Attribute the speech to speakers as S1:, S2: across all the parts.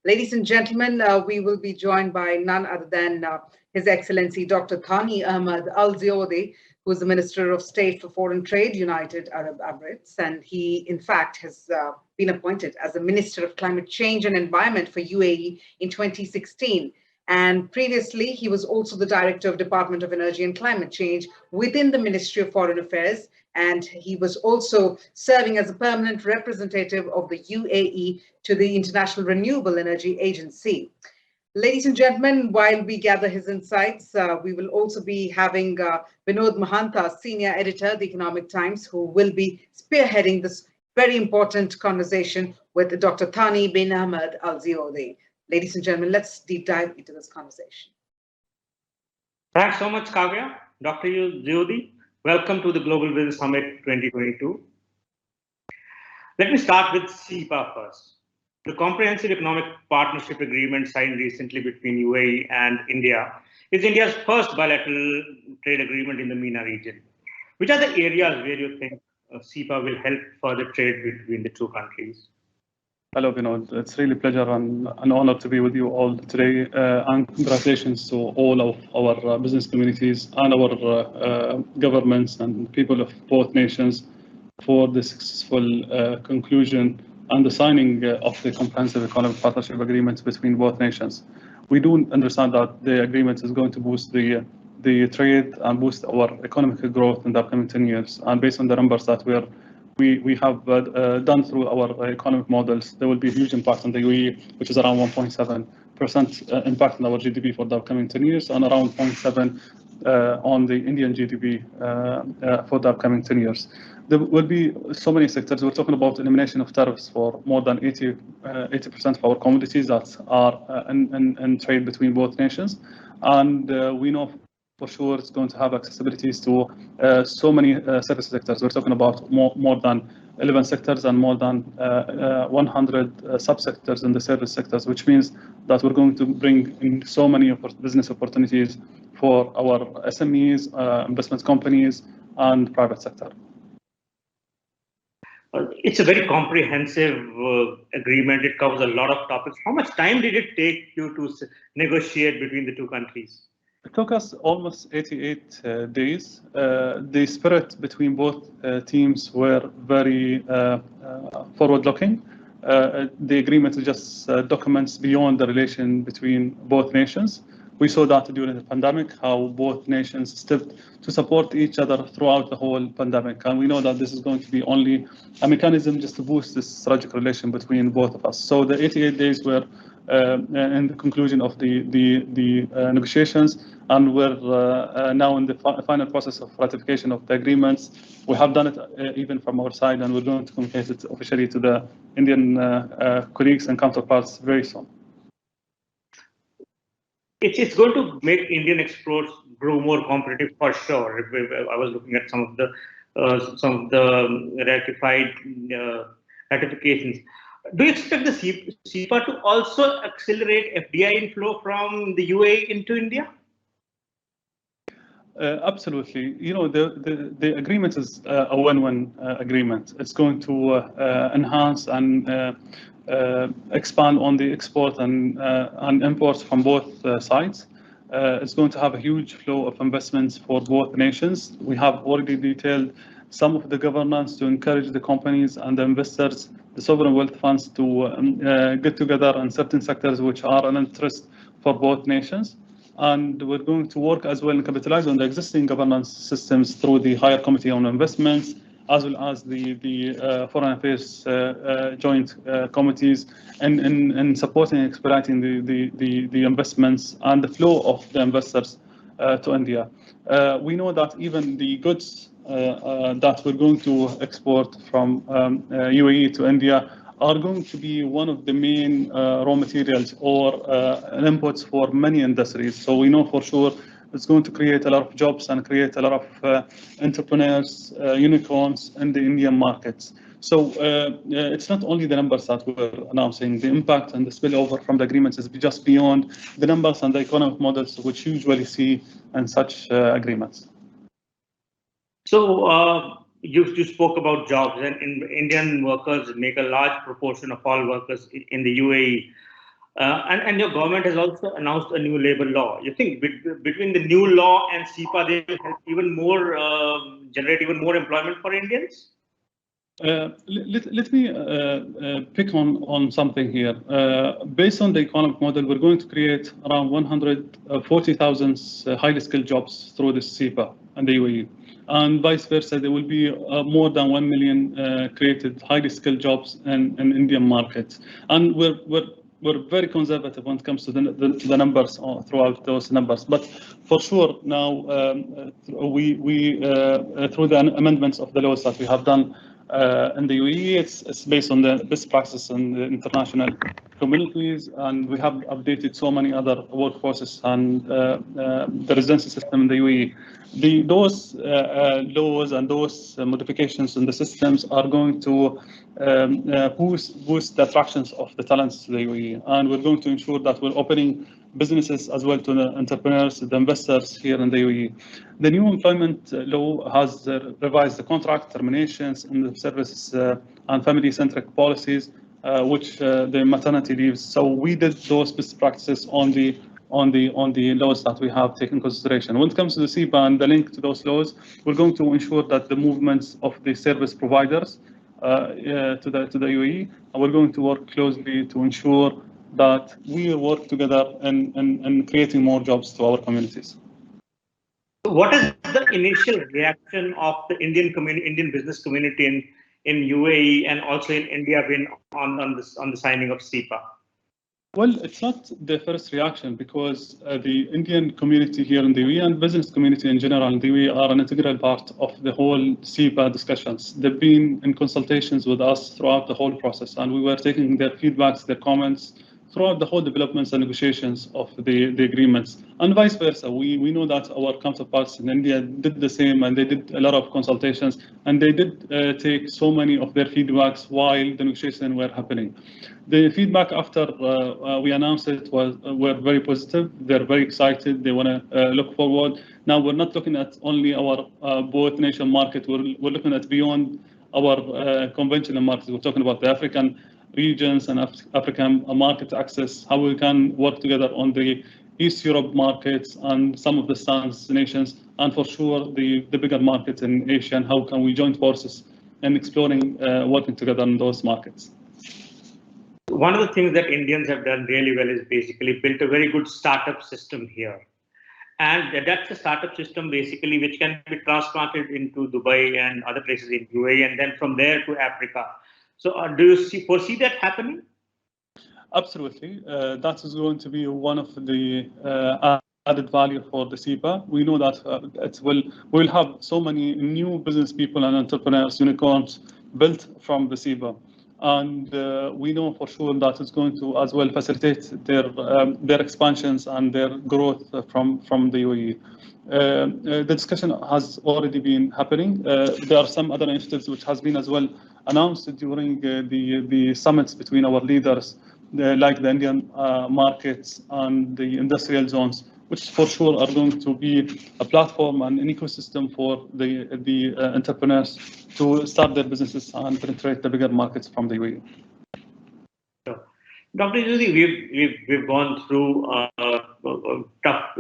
S1: Ladies and gentlemen, we will be joined by none other than His Excellency Dr. Thani Ahmed Al Zeyoudi, who is the Minister of State for Foreign Trade, United Arab Emirates. And he, in fact, has been appointed as the Minister of Climate Change and Environment for UAE in 2016. And previously, he was also the Director of Department of Energy and Climate Change within the Ministry of Foreign Affairs. And he was also serving as a permanent representative of the UAE to the International Renewable Energy Agency. Ladies and gentlemen, while we gather his insights, we will also be having Vinod Mahanta, Senior Editor of the Economic Times, who will be spearheading this very important conversation with Dr. Thani bin Ahmed Al Zeyoudi. Ladies and gentlemen, let's deep dive into this conversation.
S2: Thanks so much, Kavya. Dr. Zeyoudi, welcome to the Global Business Summit 2022. Let me start with CEPA first. The Comprehensive Economic Partnership Agreement signed recently between UAE and India is India's first bilateral trade agreement in the MENA region. Which are the areas where you think CEPA will help further trade between the two countries?
S3: Hello, Vinod. It's really a pleasure and an honor to be with you all today. And congratulations to all of our business communities and our governments and people of both nations for the successful conclusion and the signing of the Comprehensive Economic Partnership Agreements between both nations. We do understand that the agreement is going to boost the trade and boost our economic growth in the upcoming 10 years. And based on the numbers that we have done through our economic models, there will be a huge impact on the UAE, which is around 1.7% impact on our GDP for the upcoming 10 years, and around 0.7 on the Indian GDP for the upcoming 10 years. There will be so many sectors. We're talking about elimination of tariffs for more than 80% of our commodities that are in trade between both nations. And we know for sure it's going to have accessibilities to so many service sectors. We're talking about more than 11 sectors and more than 100 subsectors in the service sectors, which means that we're going to bring in so many business opportunities for our SMEs, investment companies, and private sector.
S2: It's a very comprehensive agreement. It covers a lot of topics. How much time did it take you to negotiate between the two countries?
S3: It took us almost 88 days. The spirit between both teams were very forward-looking. The agreement just documents beyond the relation between both nations. We saw that during the pandemic, how both nations stepped to support each other throughout the whole pandemic. And we know that this is going to be only a mechanism just to boost this strategic relation between both of us. So the 88 days were in the conclusion of the negotiations, and we're now in the final process of ratification of the agreements. We have done it even from our side, and we're going to communicate it officially to the Indian colleagues and counterparts very soon.
S2: It's going to make Indian exports grow more competitive for sure. I was looking at some of the ratifications. Do you expect the CEPA to also accelerate FDI inflow from the UAE into India?
S3: Absolutely. You know, the agreement is a win-win agreement. It's going to enhance and expand on the export and imports from both sides. It's going to have a huge flow of investments for both nations. We have already detailed some of the governance to encourage the companies and the investors, the sovereign wealth funds to get together in certain sectors which are an interest for both nations. And we're going to work as well and capitalize on the existing governance systems through the Higher Committee on Investments, as well as the Foreign Affairs joint committees, and supporting and expediting the investments and the flow of the investors to India. We know that even the goods that we're going to export from UAE to India are going to be one of the main raw materials or inputs for many industries. So we know for sure it's going to create a lot of jobs and create a lot of entrepreneurs, unicorns in the Indian markets. So it's not only the numbers that we're announcing. The impact and the spillover from the agreements is just beyond the numbers and the economic models which you usually see in such agreements.
S2: So you spoke about jobs, and Indian workers make a large proportion of all workers in the UAE. And your government has also announced a new labor law. You think between the new law and SEPA, they will help even more, generate even more employment for Indians?
S3: Let me pick on something here. Based on the economic model, we're going to create around 140,000 highly skilled jobs through this SEPA and the UAE. And vice versa, there will be more than 1 million created highly skilled jobs in Indian markets. And we're very conservative when it comes to the numbers throughout those numbers. But for sure, now we through the amendments of the laws that we have done in the UAE, it's based on the best practices in the international communities, and we have updated so many other workforces and the residency system in the UAE. Those laws and those modifications in the systems are going to boost the attractions of the talents to the UAE, and we're going to ensure that we're opening businesses as well to the entrepreneurs, the investors here in the UAE. The new employment law has revised the contract terminations and the services and family-centric policies, which the maternity leaves. So we did those best practices on the laws that we have taken consideration. When it comes to the SEPA and the link to those laws, we're going to ensure that the movements of the service providers to the UAE, and we're going to work closely to ensure that we work together in creating more jobs to our communities.
S2: What is the initial reaction of the Indian business community in UAE and also in India on the signing of SEPA?
S3: Well, it's not the first reaction because the Indian community here in the UAE and business community in general in the UAE are an integral part of the whole SEPA discussions. They've been in consultations with us throughout the whole process, and we were taking their feedbacks, their comments throughout the whole developments and negotiations of the agreements, and vice versa. We know that our counterparts in India did the same, and they did a lot of consultations, and they did take so many of their feedbacks while the negotiations were happening. The feedback after we announced it were very positive. They're very excited. They want to look forward. Now we're not looking at only our both nation market. We're looking at beyond our conventional markets. We're talking about the African regions and African market access, how we can work together on the East Europe markets and some of the SANS nations, and for sure the bigger markets in Asia, and how can we join forces in exploring working together in those markets.
S2: One of the things that Indians have done really well is basically built a very good startup system here. And that's a startup system basically which can be transplanted into Dubai and other places in UAE, and then from there to Africa. So do you foresee that happening?
S3: Absolutely. That is going to be one of the added value for the SEPA. We know that we'll have so many new business people and entrepreneurs, unicorns, built from the SEPA. And we know for sure that it's going to as well facilitate their expansions and their growth from the UAE. The discussion has already been happening. There are some other initiatives which has been as well announced during the summits between our leaders, like the Indian markets and the industrial zones, which for sure are going to be a platform and an ecosystem for the entrepreneurs to start their businesses and penetrate the bigger markets from the UAE.
S2: Sure. Dr. Zeyoudi, we've gone through a tough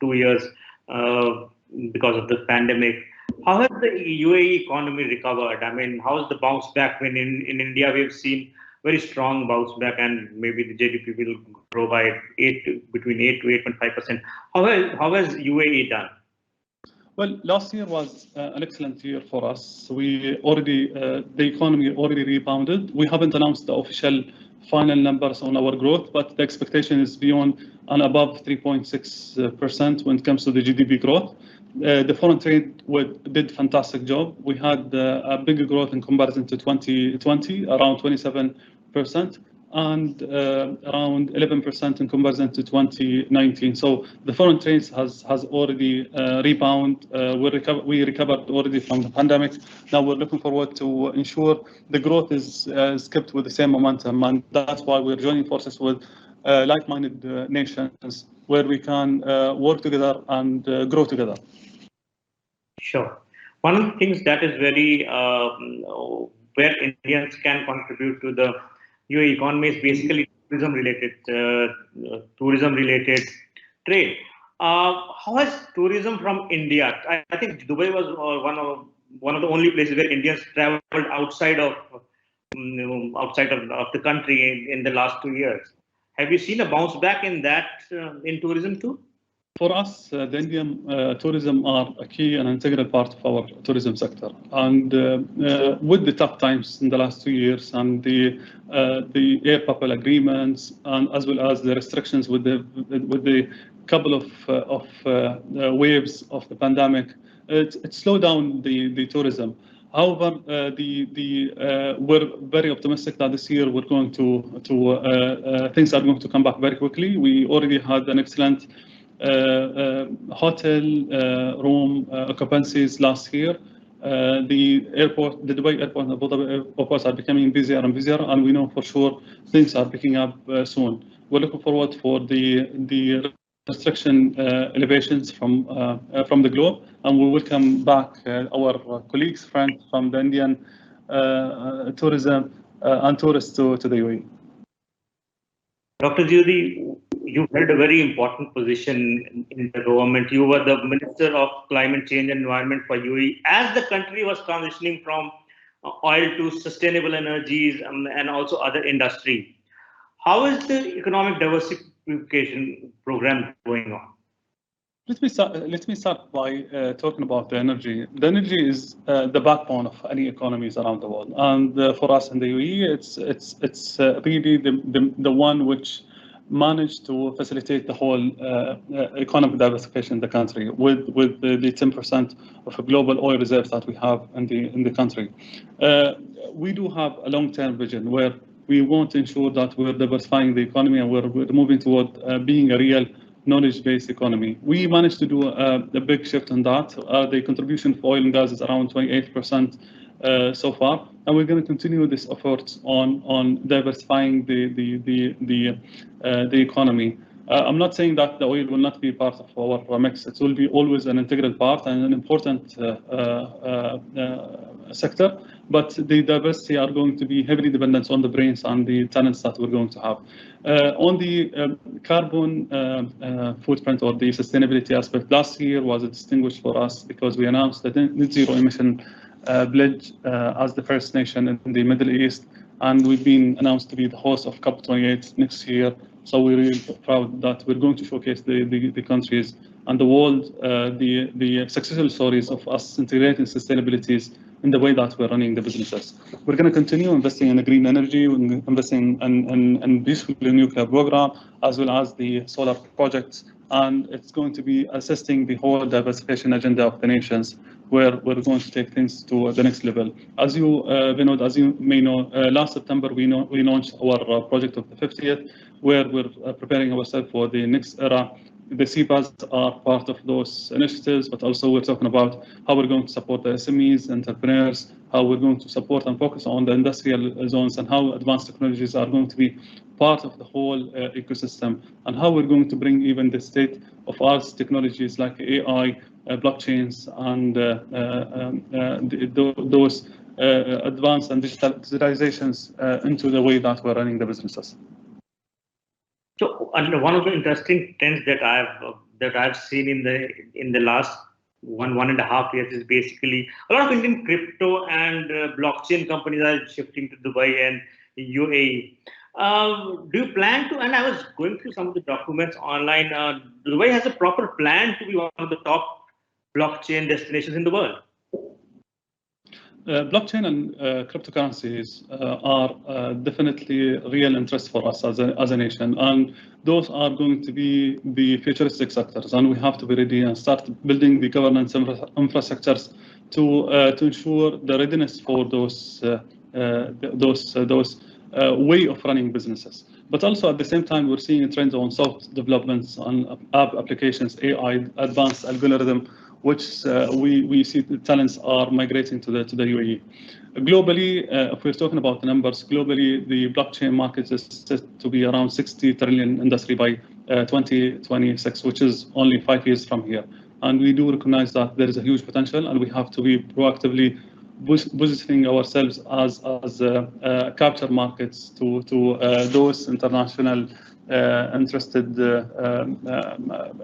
S2: 2 years because of the pandemic. How has the UAE economy recovered? I mean, how's the bounce back? When in India we've seen very strong bounce back, and maybe the GDP will grow by between 8 to 8.5%. How has UAE done?
S3: Well, last year was an excellent year for us. We already the economy already rebounded. We haven't announced the official final numbers on our growth, but the expectation is beyond and above 3.6% when it comes to the GDP growth. The foreign trade did fantastic job. We had a bigger growth in comparison to 2020, around 27%, and around 11% in comparison to 2019. So the foreign trade has already rebound. We recovered already from the pandemic. Now we're looking forward to ensure the growth is kept with the same momentum, and that's why we're joining forces with like-minded nations where we can work together and grow together.
S2: Sure. One of the things that is very where Indians can contribute to the UAE economy is basically tourism-related trade. How has tourism from India? I think Dubai was one of the only places where Indians traveled outside of the country in the last 2 years. Have you seen a bounce back in that in tourism too?
S3: For us, the Indian tourism are a key and integral part of our tourism sector. And with the tough times in the last 2 years and the air bubble agreements, and as well as the restrictions with the couple of waves of the pandemic, it slowed down the tourism. However, we're very optimistic that this year we're going to things are going to come back very quickly. We already had an excellent hotel room occupancies last year. The Dubai airport and Abu Dhabi airports are becoming busier and busier, and we know for sure things are picking up soon. We're looking forward for the restriction elevations from the globe, and we welcome back our colleagues, friends from the Indian tourism and tourists to the UAE.
S2: Dr. Zeyoudi, you held a very important position in the government. You were the Minister of Climate Change and Environment for UAE as the country was transitioning from oil to sustainable energies and also other industry. How is the economic diversification program going on?
S3: Let me start by talking about the energy. The energy is the backbone of any economies around the world, and for us in the UAE, it's really the one which managed to facilitate the whole economic diversification in the country with the 10% of global oil reserves that we have in the country. We do have a long-term vision where we want to ensure that we're diversifying the economy and we're moving toward being a real knowledge-based economy. We managed to do a big shift on that. The contribution of oil and gas is around 28% so far, and we're going to continue this effort on diversifying the economy. I'm not saying that the oil will not be part of our mix. It will be always an integral part and an important sector, but the diversity are going to be heavily dependent on the brains and the talents that we're going to have. On the carbon footprint or the sustainability aspect, last year was distinguished for us because we announced the net zero emission pledge as the first nation in the Middle East, and we've been announced to be the host of COP28 next year. So we're really proud that we're going to showcase the countries and the world the successful stories of us integrating sustainabilities in the way that we're running the businesses. We're going to continue investing in the green energy, investing in basically the nuclear program, as well as the solar projects. And it's going to be assisting the whole diversification agenda of the nations, where we're going to take things to the next level. As you, Vinod, as you may know, last September we launched our project of the 50th, where we're preparing ourselves for the next era. The CPAs are part of those initiatives, but also we're talking about how we're going to support the SMEs, entrepreneurs, how we're going to support and focus on the industrial zones, and how advanced technologies are going to be part of the whole ecosystem, and how we're going to bring even the state-of-art technologies like AI, blockchains, and those advanced and digitalizations into the way that we're running the businesses.
S2: So, one of the interesting trends that I've seen in the last one and a half years is basically a lot of Indian crypto and blockchain companies are shifting to Dubai and UAE. Do you plan to? And I was going through some of the documents online. Dubai has a proper plan to be one of the top blockchain destinations in the world.
S3: Blockchain and cryptocurrencies are definitely real interest for us as a nation, and those are going to be the futuristic sectors, and we have to be ready and start building the governance infrastructures to ensure the readiness for those way of running businesses. But also at the same time, we're seeing trends on soft developments, on app applications, AI, advanced algorithm, which we see the talents are migrating to the UAE. Globally, if we're talking about the numbers, globally, the blockchain market is set to be around 60 trillion industry by 2026, which is only 5 years from here. And we do recognize that there is a huge potential, and we have to be proactively positioning ourselves as capture markets to those international interested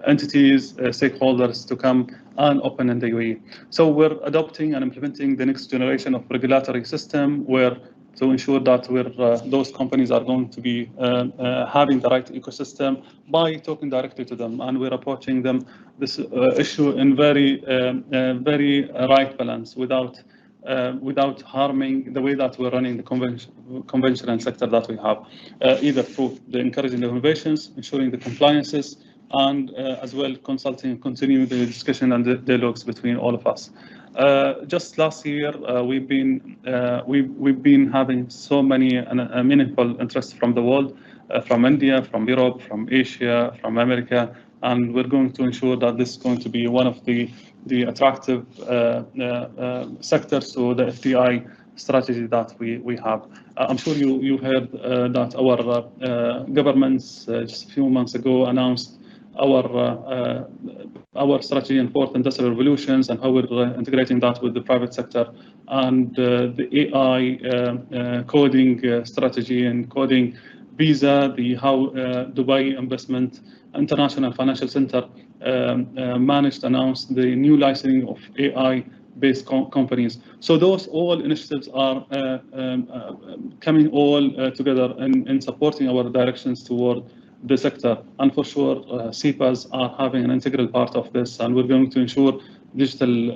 S3: entities, stakeholders to come and open in the UAE. So we're adopting and implementing the next generation of regulatory system where to ensure that those companies are going to be having the right ecosystem by talking directly to them, and we're approaching them this issue in very right balance without harming the way that we're running the conventional sector that we have, either through the encouraging the innovations, ensuring the compliances, and as well consulting and continuing the discussion and the dialogues between all of us. Just last year, we've been having so many meaningful interests from the world, from India, from Europe, from Asia, from America, and we're going to ensure that this is going to be one of the attractive sectors to the FDI strategy that we have. I'm sure you heard that our governments just a few months ago announced our strategy in fourth industrial revolutions and how we're integrating that with the private sector, and the AI coding strategy and coding visa, how Dubai Investment International Financial Center managed to announce the new licensing of AI-based companies. So those all initiatives are coming all together in supporting our directions toward the sector. And for sure, CPAs are having an integral part of this, and we're going to ensure digital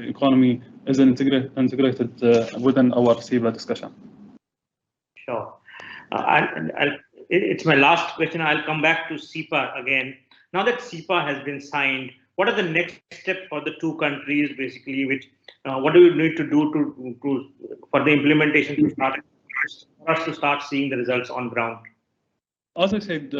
S3: economy is integrated within our CPA discussion.
S2: Sure. It's my last question. I'll come back to CEPA again. Now that CEPA has been signed, what are the next steps for the two countries, basically? What do we need to do for the implementation to start, for us to start seeing the results on ground?
S3: As I said,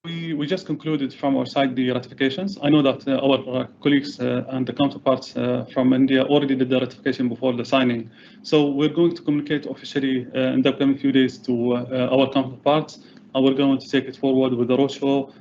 S3: we just concluded from our side the ratifications. I know that our colleagues and the counterparts from India already did the ratification before the signing. So we're going to communicate officially in the upcoming few days to our counterparts, and we're going to take it forward with the roadshow,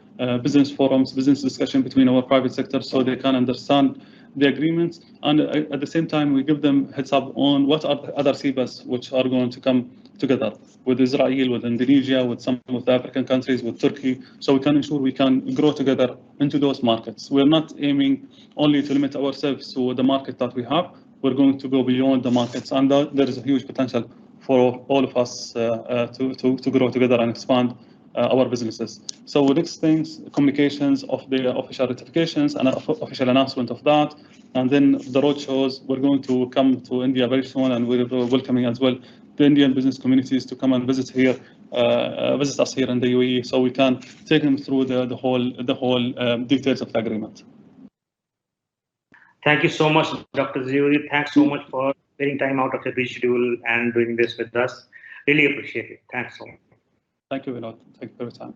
S3: business forums, business discussion between our private sector so they can understand the agreements. And at the same time, we give them heads up on what are the other CEPAs which are going to come together with Israel, with Indonesia, with some of the African countries, with Turkey, so we can ensure we can grow together into those markets. We're not aiming only to limit ourselves to the market that we have. We're going to go beyond the markets, and there is a huge potential for all of us to grow together and expand our businesses. So next things, communications of the official ratifications and official announcement of that, and then the roadshows. We're going to come to India very soon, and we're welcoming as well the Indian business communities to come and visit us here in the UAE, so we can take them through the whole details of the agreement.
S2: Thank you so much, Dr. Zeyoudi. Thanks so much for taking time out of your busy schedule and doing this with us. Really appreciate it. Thanks so much.
S3: Thank you, Vinod. Thank you for your time.